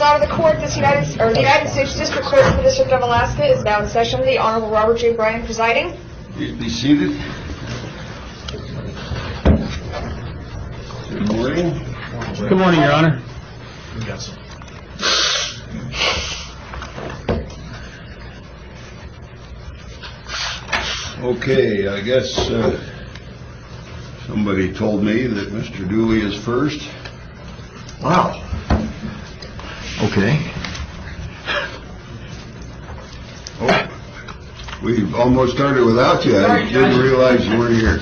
Honor, the court, the United States District Court for the District of Alaska is now in session. The Honorable Robert J. Bryan presiding. Please be seated. Good morning. Good morning, Your Honor. Yes. Okay, I guess somebody told me that Mr. Dooley is first. Wow. Okay. Oh, we almost started without you. I didn't realize you weren't here.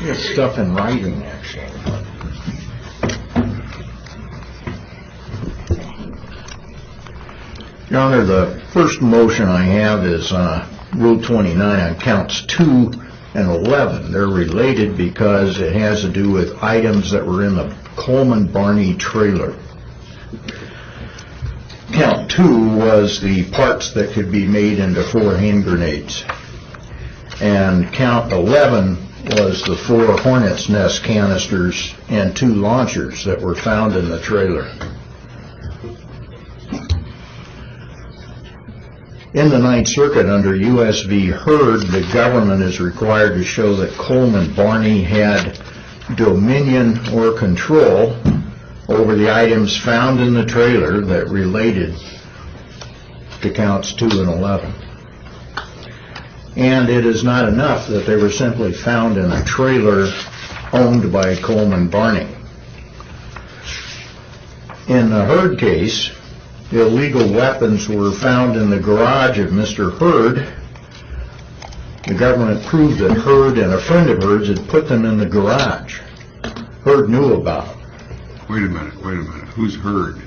There's stuff in writing, actually. Your Honor, the first motion I have is Rule 29 on counts 2 and 11. They're related because it has to do with items that were in the Coleman Barney trailer. Count 2 was the parts that could be made into 4 hand grenades. And count 11 was the 4 hornet's nest canisters and 2 launchers that were found in the trailer. In the Ninth Circuit, under USP Heard, the government is required to show that Coleman Barney had dominion or control over the items found in the trailer that related to counts 2 and 11. And it is not enough that they were simply found in a trailer owned by Coleman Barney. In the Heard case, illegal weapons were found in the garage of Mr. Heard. The government proved that Heard and a friend of Heard's had put them in the garage. Heard knew about them. Wait a minute. Who's Heard?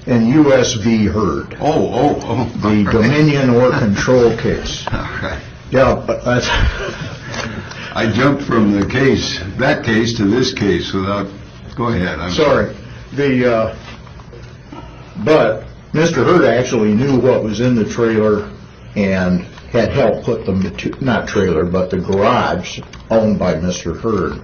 In USP Heard. Oh. The dominion or control case. All right. Yeah, but that's... I jumped from that case to this case without... Go ahead. I'm sorry. But Mr. Heard actually knew what was in the trailer and had helped put them not trailer, but the garage owned by Mr. Heard.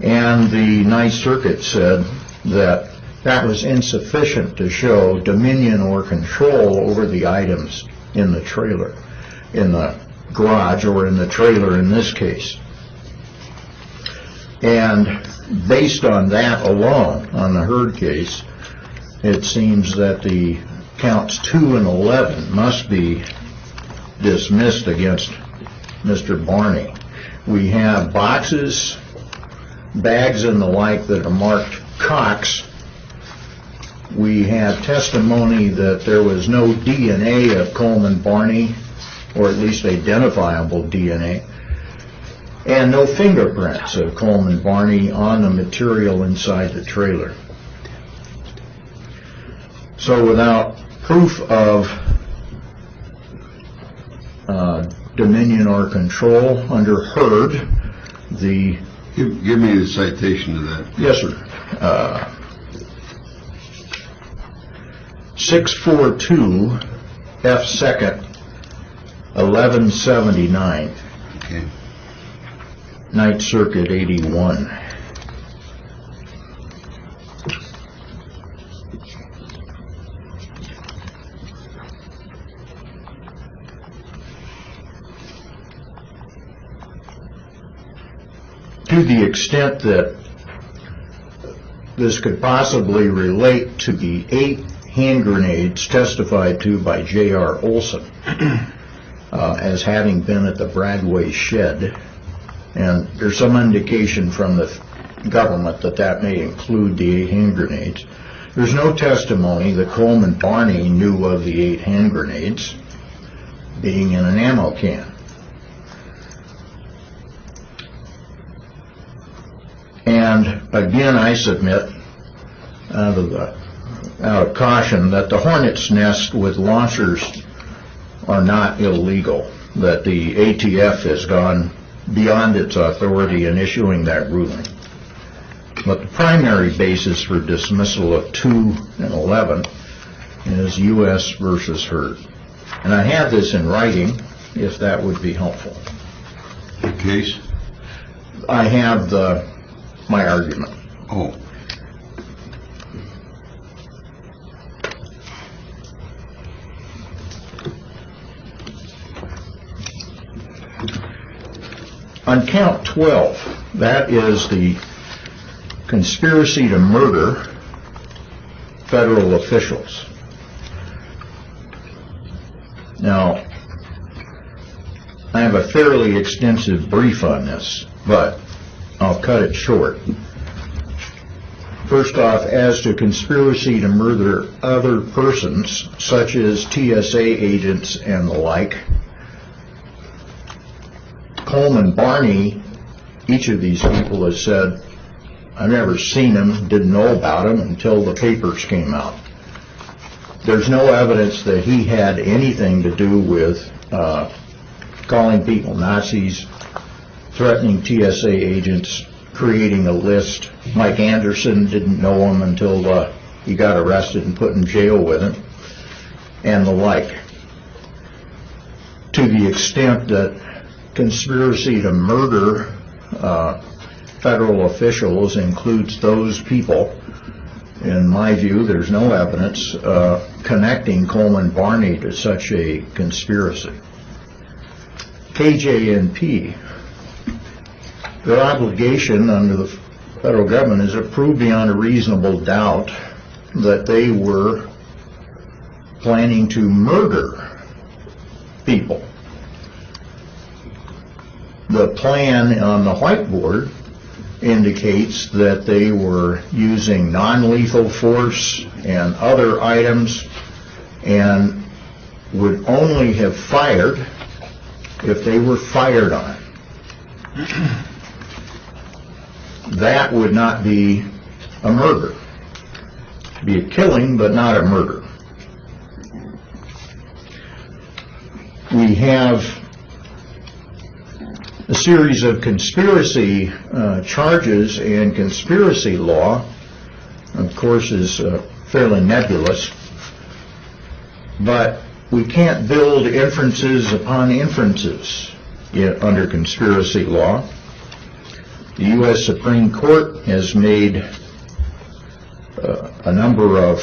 And the Ninth Circuit said that that was insufficient to show dominion or control over the items in the trailer, in the garage or in the trailer in this case. And based on that alone, on the Heard case, it seems that the counts 2 and 11 must be dismissed against Mr. Barney. We have boxes, bags and the like that are marked Cox. We have testimony that there was no DNA of Coleman Barney, or at least identifiable DNA, and no fingerprints of Coleman Barney on the material inside the trailer. So without proof of dominion or control under Heard, the... Give me the citation to that. Yes, sir. 642 F. 2nd, 1179. Okay. Ninth Circuit, 81. To the extent that this could possibly relate to the 8 hand grenades testified to by J.R. Olson as having been at the Bradway shed, and there's some indication from the government that that may include the 8 hand grenades. There's no testimony that Coleman Barney knew of the 8 hand grenades being in an ammo can. And again, I submit, out of caution, that the hornet's nest with launchers are not illegal, that the ATF has gone beyond its authority in issuing that ruling. But the primary basis for dismissal of 2 and 11 is U.S. versus Heard. And I have this in writing, if that would be helpful. The case? I have my argument. Oh, On count 12, that is the conspiracy to murder federal officials. Now, I have a fairly extensive brief on this, but I'll cut it short. First off, as to conspiracy to murder other persons, such as TSA agents and the like, Coleman, Barney, each of these people has said, I've never seen him, didn't know about him until the papers came out. There's no evidence that he had anything to do with calling people Nazis, threatening TSA agents, creating a list. Mike Anderson didn't know him until he got arrested and put in jail with him, and the like. To the extent that conspiracy to murder federal officials includes those people, in my view, there's no evidence connecting Coleman Barney to such a conspiracy. KJNP, their obligation under the federal government is to prove beyond a reasonable doubt that they were planning to murder people. The plan on the whiteboard indicates that they were using non-lethal force and other items and would only have fired if they were fired on. That would not be a murder. It'd be a killing, but not a murder. We have a series of conspiracy charges, and conspiracy law, of course, is fairly nebulous, but we can't build inferences upon inferences under conspiracy law. The U.S. Supreme Court has made a number of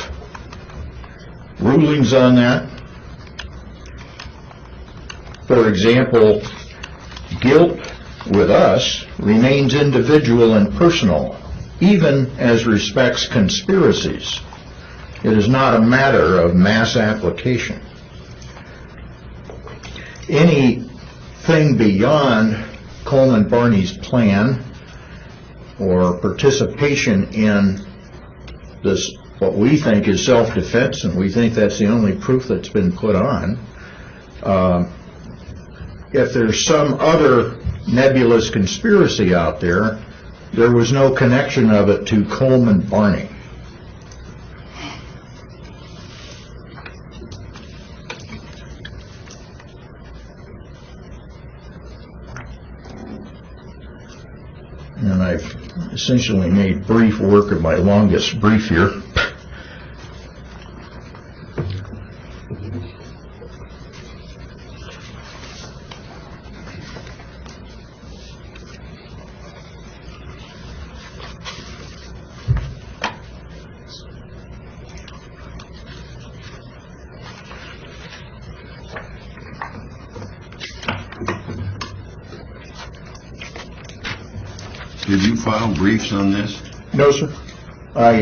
rulings on that. For example, guilt with us remains individual and personal, even as respects conspiracies. It is not a matter of mass application. Anything beyond Coleman Barney's plan or participation in this, what we think is self-defense, and we think that's the only proof that's been put on, if there's some other nebulous conspiracy out there, there was no connection of it to Coleman Barney. And I've essentially made brief work of my longest brief here. did you file briefs on this? No, sir. I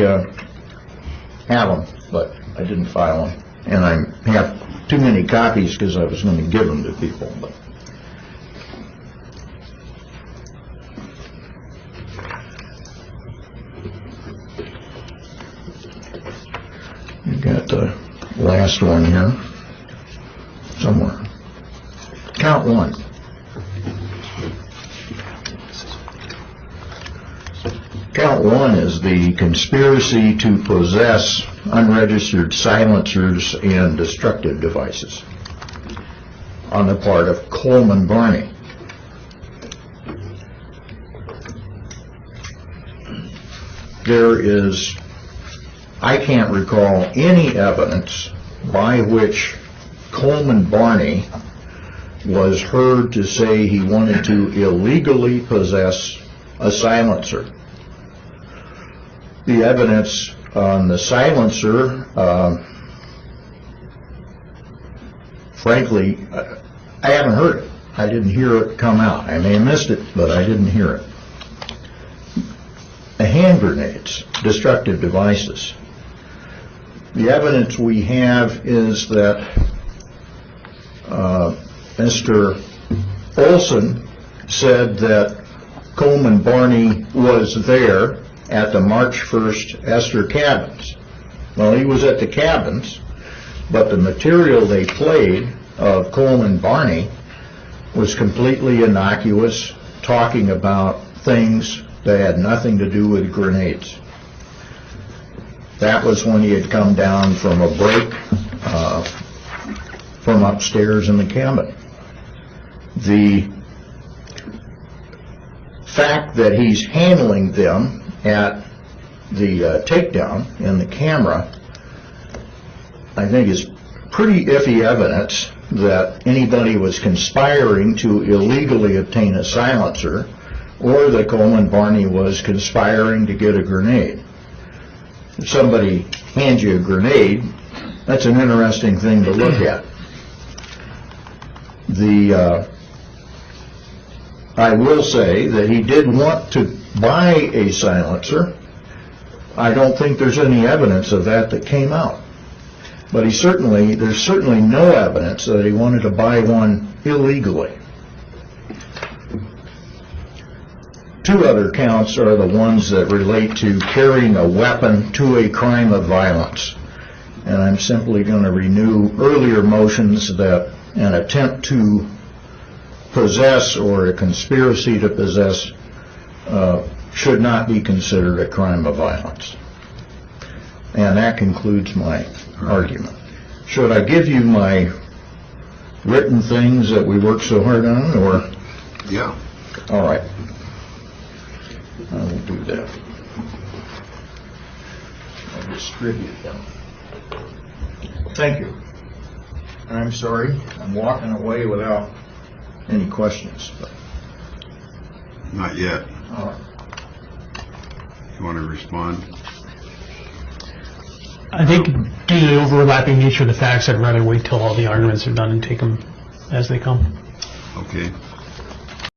have them, but I didn't file them. And I have too many copies because I was going to give them to people. But you got the last one here somewhere. Count one. Count one is the conspiracy to possess unregistered silencers and destructive devices on the part of Coleman Barney. There is, I can't recall any evidence by which Coleman Barney was heard to say he wanted to illegally possess a silencer. The evidence on the silencer, frankly, I haven't heard it. I didn't hear it come out. I may have missed it, but I didn't hear it. Hand grenades, destructive devices. The evidence we have is that Mr. Olson said that Coleman Barney was there at the March 1st Esther cabins. Well, he was at the cabins, but the material they played of Coleman Barney was completely innocuous, talking about things that had nothing to do with grenades. That was when he had come down from a break from upstairs in the cabin. The fact that he's handling them at the takedown in the camera, I think is pretty iffy evidence that anybody was conspiring to illegally obtain a silencer, or that Coleman Barney was conspiring to get a grenade. If somebody hands you a grenade, that's an interesting thing to look at. I will say that he did want to buy a silencer. I don't think there's any evidence of that came out. But there's certainly no evidence that he wanted to buy one illegally. Two other counts are the ones that relate to carrying a weapon to a crime of violence. And I'm simply going to renew earlier motions that an attempt to possess or a conspiracy to possess should not be considered a crime of violence. And that concludes my argument. Should I give you my written things that we worked so hard on, or? Yeah. All right. I will do that. I'll distribute them. Thank you. I'm sorry, I'm walking away without any questions. But. Not yet. All right. You want to respond? I think due to the overlapping nature of the facts, I'd rather wait till all the arguments are done and take them as they come. Okay.